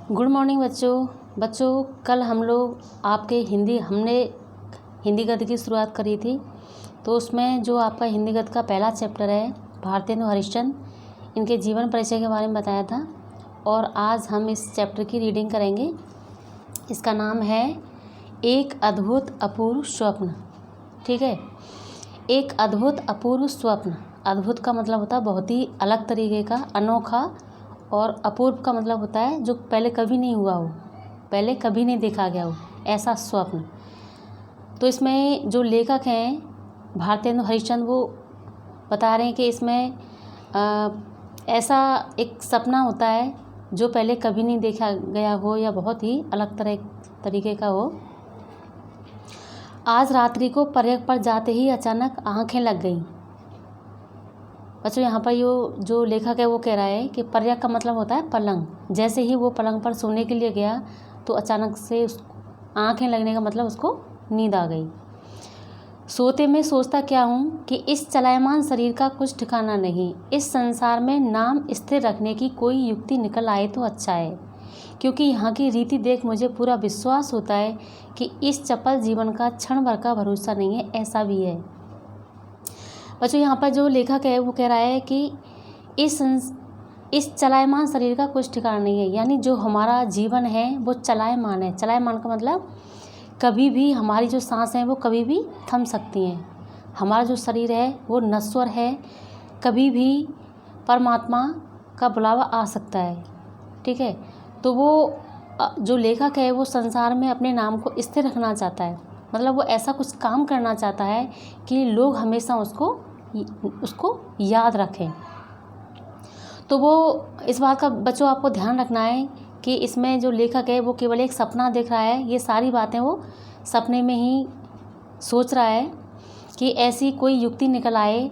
Good morning बच्चों कल हम लोग आपके हमने हिंदी गद्य की शुरुआत करी थी। तो उसमें जो आपका हिंदी गद्य का पहला चैप्टर है भारतेंदु हरिश्चंद्र, इनके जीवन परिचय के बारे में बताया था। और आज हम इस चैप्टर की रीडिंग करेंगे। इसका नाम है एक अद्भुत अपूर्व स्वप्न। ठीक है, एक अद्भुत अपूर्व स्वप्न। अद्भुत का मतलब होता है बहुत ही अलग तरीके का, अनोखा। और अपूर्व का मतलब होता है जो पहले कभी नहीं हुआ हो, पहले कभी नहीं देखा गया हो, ऐसा स्वप्न। तो इसमें जो लेखक हैं भारतेंदु हरिश्चंद्र, वो बता रहे हैं कि इसमें ऐसा एक सपना होता है जो पहले कभी नहीं देखा गया हो या बहुत ही अलग तरीके का हो। आज रात्रि को पर्यक पर जाते ही अचानक आंखें लग गईं। बच्चों यहाँ पर जो लेखक है वो कह रहा है कि पर्यक का मतलब होता है पलंग। जैसे ही वो पलंग पर सोने के लिए गया तो अचानक से आंखें लगने का मतलब उसको नींद आ गई। सोते में सोचता क्या हूँ कि इस चलायमान शरीर का कुछ ठिकाना नहीं, इस संसार में नाम स्थिर रखने की कोई युक्ति निकल आए तो अच्छा है, क्योंकि यहाँ की रीति देख मुझे पूरा विश्वास होता है कि इस चपल जीवन का क्षण भर का भरोसा नहीं है। ऐसा भी है बच्चों, यहाँ पर जो लेखक है वो कह रहा है कि इस चलायमान शरीर का कुछ ठिकाना नहीं है, यानी जो हमारा जीवन है वो चलायमान है। चलायमान का मतलब कभी भी हमारी जो सांस है वो कभी भी थम सकती हैं। हमारा जो शरीर है वो नश्वर है, कभी भी परमात्मा का बुलावा आ सकता है। ठीक है, तो वो जो लेखक है वो संसार में अपने नाम को स्थिर रखना चाहता है। मतलब वो ऐसा कुछ काम करना चाहता है कि लोग हमेशा उसको याद रखें। तो वो इस बात का बच्चों आपको ध्यान रखना है कि इसमें जो लेखक है वो केवल एक सपना देख रहा है। ये सारी बातें वो सपने में ही सोच रहा है कि ऐसी कोई युक्ति निकल आए।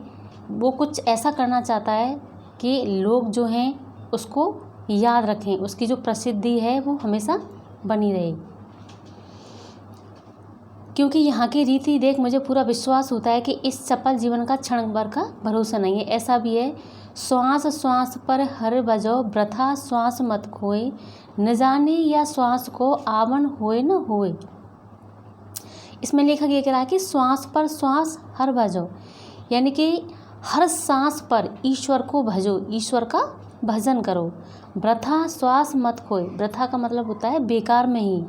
वो कुछ ऐसा करना चाहता है कि लोग जो हैं उसको याद रखें, उसकी जो प्रसिद्धि है वो हमेशा बनी रहे। क्योंकि यहाँ की रीति देख मुझे पूरा विश्वास होता है कि इस चपल जीवन का क्षण भर का भरोसा नहीं है। ऐसा भी है, श्वास श्वास पर हर बजो वृथा श्वास मत खोए, न जाने या श्वास को आवन होए न होए। इसमें लेखक ये कह रहा है कि श्वास पर श्वास हर भजो, यानी कि हर सांस पर ईश्वर को भजो, ईश्वर का भजन करो। वृथा श्वास मत खोए, वृथा का मतलब होता है बेकार में ही,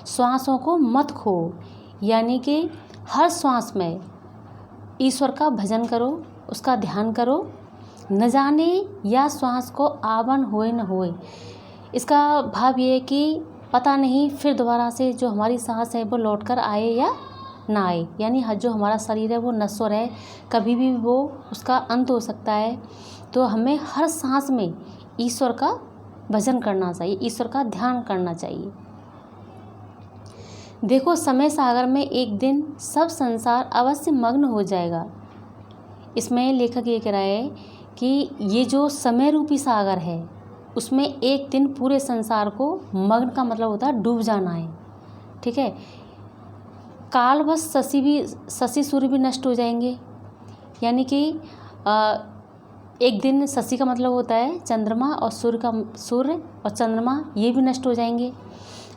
श्वासों को मत खो, यानी कि हर श्वास में ईश्वर का भजन करो, उसका ध्यान करो। न जाने या श्वास को आवन होए न होए, इसका भाव ये है कि पता नहीं फिर दोबारा से जो हमारी सांस है वो लौट कर आए या ना आए। यानी जो हमारा शरीर है वो नश्वर है, कभी भी वो उसका अंत हो सकता है। तो हमें हर सांस में ईश्वर का भजन करना चाहिए, ईश्वर का ध्यान करना चाहिए। देखो समय सागर में एक दिन सब संसार अवश्य मग्न हो जाएगा। इसमें लेखक ये कह रहा है कि ये जो समय रूपी सागर है उसमें एक दिन पूरे संसार को, मग्न का मतलब होता है डूब जाना है। ठीक है, कालवश शशि सूर्य भी नष्ट हो जाएंगे, यानी कि एक दिन शशि का मतलब होता है चंद्रमा, और सूर्य और चंद्रमा ये भी नष्ट हो जाएंगे।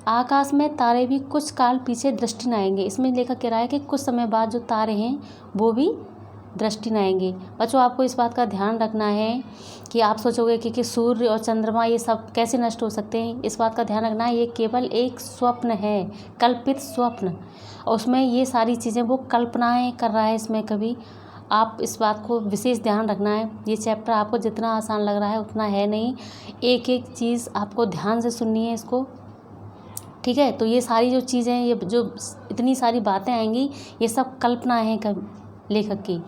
आकाश में तारे भी कुछ काल पीछे दृष्टि न आएंगे। इसमें लेखक कह रहा है कि कुछ समय बाद जो तारे हैं वो भी दृष्टि न आएंगे। बच्चों आपको इस बात का ध्यान रखना है कि आप सोचोगे कि सूर्य और चंद्रमा ये सब कैसे नष्ट हो सकते हैं। इस बात का ध्यान रखना है, ये केवल एक स्वप्न है, कल्पित स्वप्न, और उसमें ये सारी चीज़ें वो कल्पनाएँ कर रहा है। इसमें कभी आप इस बात को विशेष ध्यान रखना है। ये चैप्टर आपको जितना आसान लग रहा है उतना है नहीं, एक एक चीज़ आपको ध्यान से सुननी है इसको। ठीक है, तो ये सारी जो चीज़ें, ये जो इतनी सारी बातें आएंगी, ये सब कल्पना है लेखक की।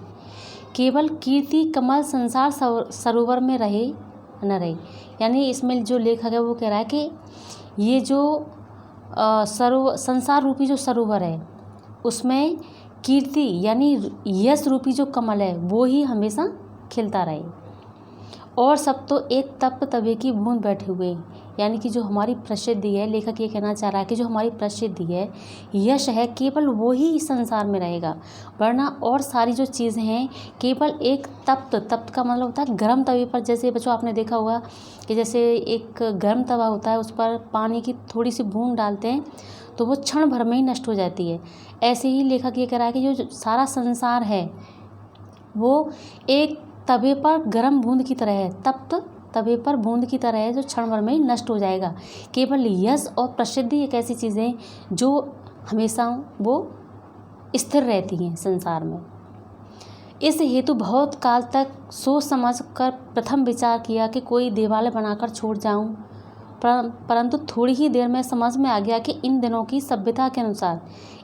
केवल कीर्ति कमल संसार सरोवर में रहे न रहे, यानी इसमें जो लेखक है वो कह रहा है कि ये जो संसार रूपी जो सरोवर है उसमें कीर्ति यानी यश रूपी जो कमल है वो ही हमेशा खिलता रहे, और सब तो एक तप्त तवे की बूंद बैठे हुए। यानी कि जो हमारी प्रसिद्धि है, लेखक ये कहना चाह रहा है कि जो हमारी प्रसिद्धि है, यश है, केवल वो ही इस संसार में रहेगा, वरना और सारी जो चीज़ें हैं केवल एक तप्त का मतलब होता है गर्म तवे पर। जैसे बच्चों आपने देखा होगा कि जैसे एक गर्म तवा होता है, उस पर पानी की थोड़ी सी बूंद डालते हैं तो वो क्षण भर में ही नष्ट हो जाती है। ऐसे ही लेखक ये कह रहा है कि जो सारा संसार है वो एक तवे पर गर्म बूंद की तरह है, तप्त तवे पर बूंद की तरह है, जो क्षण भर में ही नष्ट हो जाएगा। केवल यश और प्रसिद्धि एक ऐसी चीज़ें हैं जो हमेशा वो स्थिर रहती हैं संसार में। इस हेतु बहुत काल तक सोच समझ कर प्रथम विचार किया कि कोई देवालय बनाकर छोड़ जाऊं, परंतु थोड़ी ही देर में समझ में आ गया कि इन दिनों की सभ्यता के अनुसार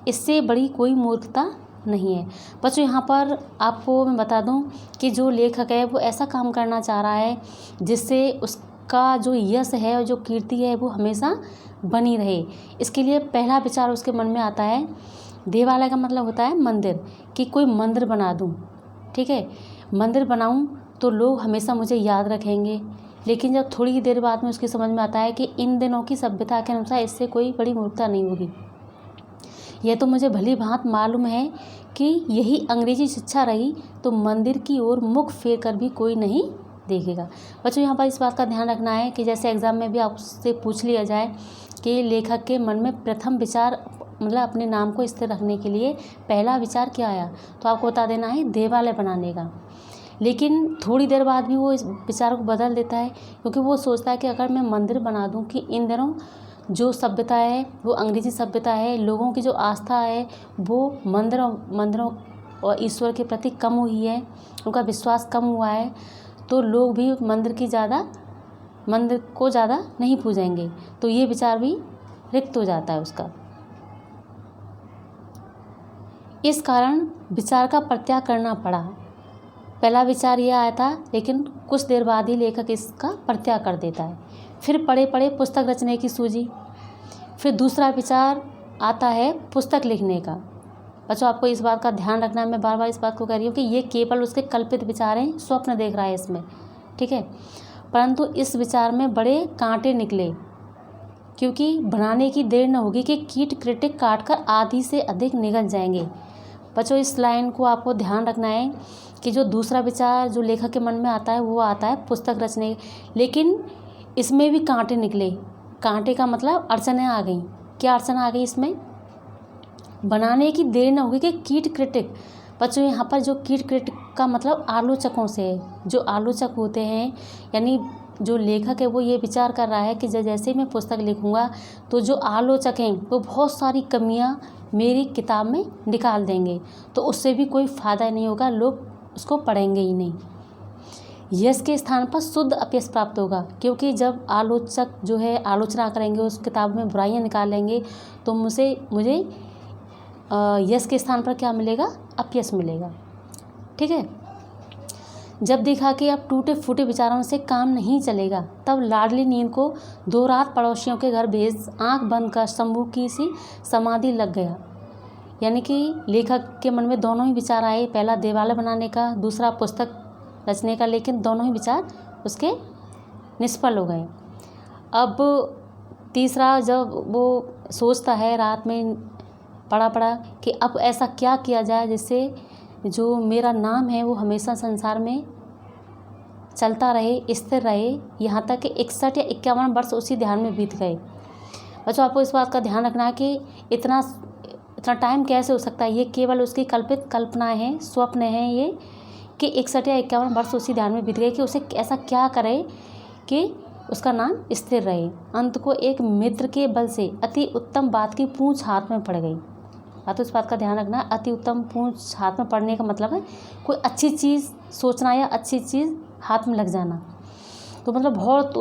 इससे बड़ी कोई मूर्खता नहीं है। बच्चों यहाँ पर आपको मैं बता दूं कि जो लेखक है वो ऐसा काम करना चाह रहा है जिससे उसका जो यश है और जो कीर्ति है वो हमेशा बनी रहे। इसके लिए पहला विचार उसके मन में आता है, देवालय का मतलब होता है मंदिर, कि कोई मंदिर बना दूं, ठीक है, मंदिर बनाऊं तो लोग हमेशा मुझे याद रखेंगे। लेकिन जब थोड़ी ही देर बाद में उसकी समझ में आता है कि इन दिनों की सभ्यता के अनुसार इससे कोई बड़ी मूर्खता नहीं होगी। यह तो मुझे भली भांति मालूम है कि यही अंग्रेजी शिक्षा रही तो मंदिर की ओर मुख फेर कर भी कोई नहीं देखेगा। बच्चों यहाँ पर इस बात का ध्यान रखना है कि जैसे एग्ज़ाम में भी आपसे पूछ लिया जाए कि लेखक के मन में प्रथम विचार मतलब अपने नाम को स्थिर रखने के लिए पहला विचार क्या आया, तो आपको बता देना है देवालय बनाने का। लेकिन थोड़ी देर बाद भी वो इस विचार को बदल देता है, क्योंकि वो सोचता है कि अगर मैं मंदिर बना दूं कि इन दिनों जो सभ्यता है वो अंग्रेजी सभ्यता है, लोगों की जो आस्था है वो मंदिरों और ईश्वर के प्रति कम हुई है, उनका विश्वास कम हुआ है, तो लोग भी मंदिर को ज़्यादा नहीं पूजेंगे। तो ये विचार भी रिक्त हो जाता है उसका। इस कारण विचार का परित्याग करना पड़ा। पहला विचार यह आया था, लेकिन कुछ देर बाद ही लेखक इसका परित्याग कर देता है। फिर पढ़े पढ़े पुस्तक रचने की सूझी। फिर दूसरा विचार आता है पुस्तक लिखने का। बच्चों आपको इस बात का ध्यान रखना है, मैं बार बार इस बात को कह रही हूँ कि ये केवल उसके कल्पित विचार हैं, स्वप्न देख रहा है इसमें, ठीक है। परंतु इस विचार में बड़े कांटे निकले, क्योंकि बनाने की देर न होगी कि कीट क्रिटिक काटकर आधी से अधिक निगल जाएंगे। बच्चों इस लाइन को आपको ध्यान रखना है कि जो दूसरा विचार जो लेखक के मन में आता है वो आता है पुस्तक रचने, लेकिन इसमें भी कांटे निकले। कांटे का मतलब अड़चनें आ गई। क्या अड़चन आ गई इसमें? बनाने की देर न होगी कि कीट क्रिटिक। बच्चों यहाँ पर जो कीट क्रिटिक का मतलब आलोचकों से है। जो आलोचक होते हैं, यानी जो लेखक है वो ये विचार कर रहा है कि जैसे ही मैं पुस्तक लिखूँगा तो जो आलोचक हैं वो बहुत सारी कमियाँ मेरी किताब में निकाल देंगे, तो उससे भी कोई फ़ायदा नहीं होगा, लोग उसको पढ़ेंगे ही नहीं। यश के स्थान पर शुद्ध अपयश प्राप्त होगा, क्योंकि जब आलोचक जो है आलोचना करेंगे, उस किताब में बुराइयां निकालेंगे, तो मुझे यश के स्थान पर क्या मिलेगा? अपयश मिलेगा, ठीक है। जब देखा कि अब टूटे फूटे विचारों से काम नहीं चलेगा, तब लाडली नींद को 2 रात पड़ोसियों के घर भेज आंख बंद कर शंभू की सी समाधि लग गया। यानी कि लेखक के मन में दोनों ही विचार आए, पहला देवालय बनाने का, दूसरा पुस्तक रचने का, लेकिन दोनों ही विचार उसके निष्फल हो गए। अब तीसरा जब वो सोचता है, रात में पड़ा कि अब ऐसा क्या किया जाए जिससे जो मेरा नाम है वो हमेशा संसार में चलता रहे, स्थिर रहे। यहाँ तक कि 61 या 51 वर्ष उसी ध्यान में बीत गए। बच्चों आपको इस बात का ध्यान रखना है कि इतना टाइम कैसे हो सकता है, ये केवल उसकी कल्पित कल्पनाएं हैं, स्वप्न हैं ये, कि 61 या 51 वर्ष उसी ध्यान में बीत गए कि उसे ऐसा क्या करे कि उसका नाम स्थिर रहे। अंत को एक मित्र के बल से अति उत्तम बात की पूंछ हाथ में पड़ गई। तो इस बात का ध्यान रखना, अति उत्तम पूंछ हाथ में पड़ने का मतलब है कोई अच्छी चीज़ सोचना या अच्छी चीज़ हाथ में लग जाना। तो मतलब बहुत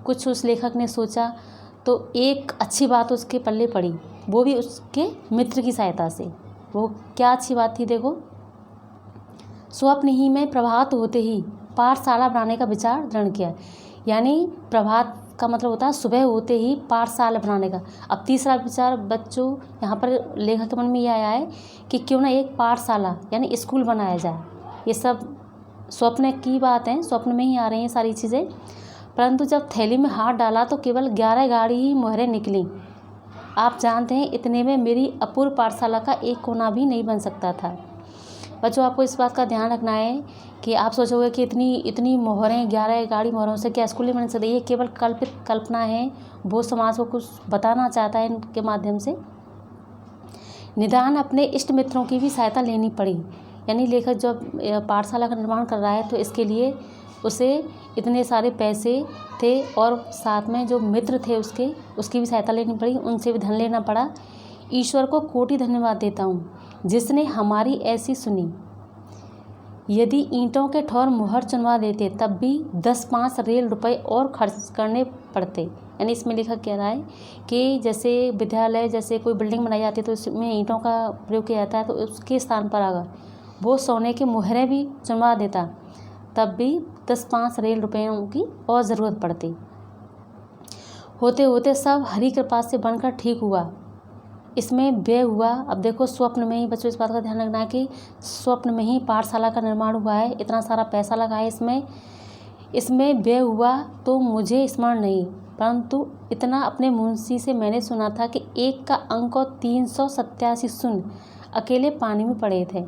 कुछ उस लेखक ने सोचा, तो एक अच्छी बात उसके पल्ले पड़ी, वो भी उसके मित्र की सहायता से। वो क्या अच्छी बात थी देखो, स्वप्न ही में प्रभात होते ही पाठशाला बनाने का विचार दृढ़ किया। यानी प्रभात का मतलब होता है सुबह होते ही पाठशाला बनाने का। अब तीसरा विचार बच्चों यहाँ पर लेखक के मन में यह आया है कि क्यों ना एक पाठशाला यानी स्कूल बनाया जाए। ये सब स्वप्न की बात है, स्वप्न में ही आ रही हैं सारी चीज़ें। परंतु जब थैली में हाथ डाला तो केवल 11 गाड़ी ही मोहरें निकली। आप जानते हैं इतने में मेरी अपूर्व पाठशाला का एक कोना भी नहीं बन सकता था। बच्चों, आपको इस बात का ध्यान रखना है कि आप सोचोगे कि इतनी मोहरें, 11 गाड़ी मोहरों से क्या स्कूल ही बन सकती है। ये केवल कल्पना है। वो समाज को कुछ बताना चाहता है इनके माध्यम से। निदान अपने इष्ट मित्रों की भी सहायता लेनी पड़ी। यानी लेखक जब पाठशाला का निर्माण कर रहा है तो इसके लिए उसे इतने सारे पैसे थे और साथ में जो मित्र थे उसकी भी सहायता लेनी पड़ी, उनसे भी धन लेना पड़ा। ईश्वर को कोटि धन्यवाद देता हूँ जिसने हमारी ऐसी सुनी। यदि ईंटों के ठौर मुहर चुनवा देते तब भी 10-5 रेल रुपए और खर्च करने पड़ते। यानी इसमें लेखक कह रहा है कि जैसे विद्यालय, जैसे कोई बिल्डिंग बनाई जाती है तो उसमें ईंटों का प्रयोग किया जाता है, तो उसके स्थान पर अगर वो सोने की मुहरें भी चुनवा देता तब भी 10-5 रेल रुपयों की और ज़रूरत पड़ती। होते होते सब हरि कृपा से बनकर ठीक हुआ। इसमें व्यय हुआ। अब देखो, स्वप्न में ही बच्चों इस बात का ध्यान रखना है कि स्वप्न में ही पाठशाला का निर्माण हुआ है, इतना सारा पैसा लगा है इसमें व्यय हुआ तो मुझे स्मरण नहीं, परंतु इतना अपने मुंशी से मैंने सुना था कि 1 का अंक और 387 शून्य अकेले पानी में पड़े थे।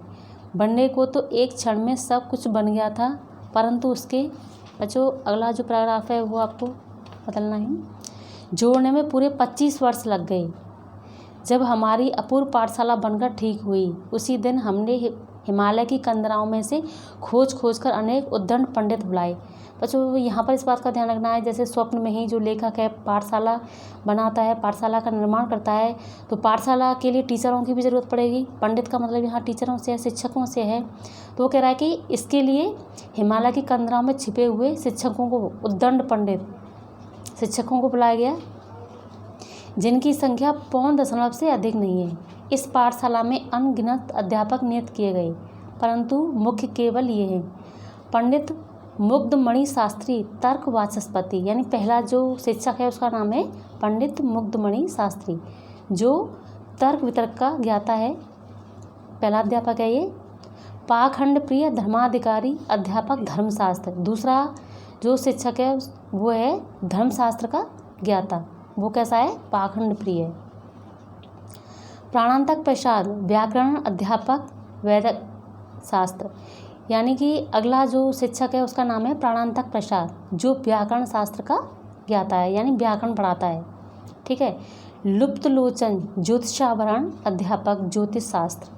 बनने को तो एक क्षण में सब कुछ बन गया था, परंतु उसके बच्चों अगला जो पैराग्राफ है वो आपको बदलना है। जोड़ने में पूरे 25 वर्ष लग गए। जब हमारी अपूर्व पाठशाला बनकर ठीक हुई उसी दिन हमने हिमालय की कंदराओं में से खोज कर अनेक उद्दंड पंडित बुलाए। बच्चों, यहाँ पर इस बात का ध्यान रखना है, जैसे स्वप्न में ही जो लेखक है पाठशाला बनाता है, पाठशाला का निर्माण करता है, तो पाठशाला के लिए टीचरों की भी ज़रूरत पड़ेगी। पंडित का मतलब यहाँ टीचरों से है, शिक्षकों से है। तो वो कह रहा है कि इसके लिए हिमालय की कंदराओं में छिपे हुए शिक्षकों को, उद्दंड पंडित शिक्षकों को बुलाया गया, जिनकी संख्या 0.5 से अधिक नहीं है। इस पाठशाला में अनगिनत अध्यापक नियुक्त किए गए, परंतु मुख्य केवल ये हैं। पंडित मुग्धमणि शास्त्री तर्क वाचस्पति, यानी पहला जो शिक्षक है उसका नाम है पंडित मुग्धमणि शास्त्री, जो तर्क वितर्क का ज्ञाता है, पहला अध्यापक है ये। पाखंड प्रिय धर्माधिकारी अध्यापक धर्मशास्त्र, दूसरा जो शिक्षक है वो है धर्मशास्त्र का ज्ञाता। वो कैसा है? पाखंड प्रिय। प्राणांतक प्रसाद व्याकरण अध्यापक वैदिक शास्त्र, यानी कि अगला जो शिक्षक है उसका नाम है प्राणांतक प्रसाद, जो व्याकरण शास्त्र का ज्ञाता है, यानी व्याकरण पढ़ाता है। ठीक है। लुप्त लोचन ज्योतिषाभरण अध्यापक ज्योतिष शास्त्र,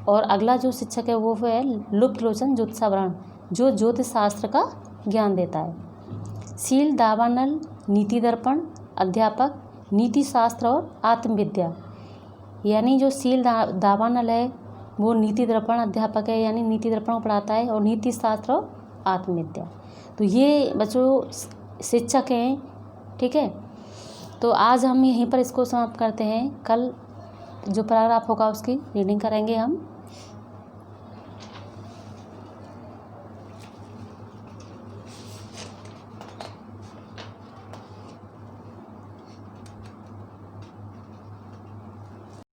और अगला जो शिक्षक है वो है लुप्त लोचन ज्योतिषाभरण, जो ज्योतिष शास्त्र का ज्ञान देता है। शील दावानल नीति दर्पण अध्यापक नीति शास्त्र और आत्मविद्या, यानी जो शील दावानल है वो नीति दर्पण अध्यापक है, यानी नीति दर्पण को पढ़ाता है, और नीति शास्त्र और आत्मविद्या। तो ये बच्चों शिक्षक हैं। ठीक है। तो आज हम यहीं पर इसको समाप्त करते हैं। कल जो पैराग्राफ होगा उसकी रीडिंग करेंगे हम।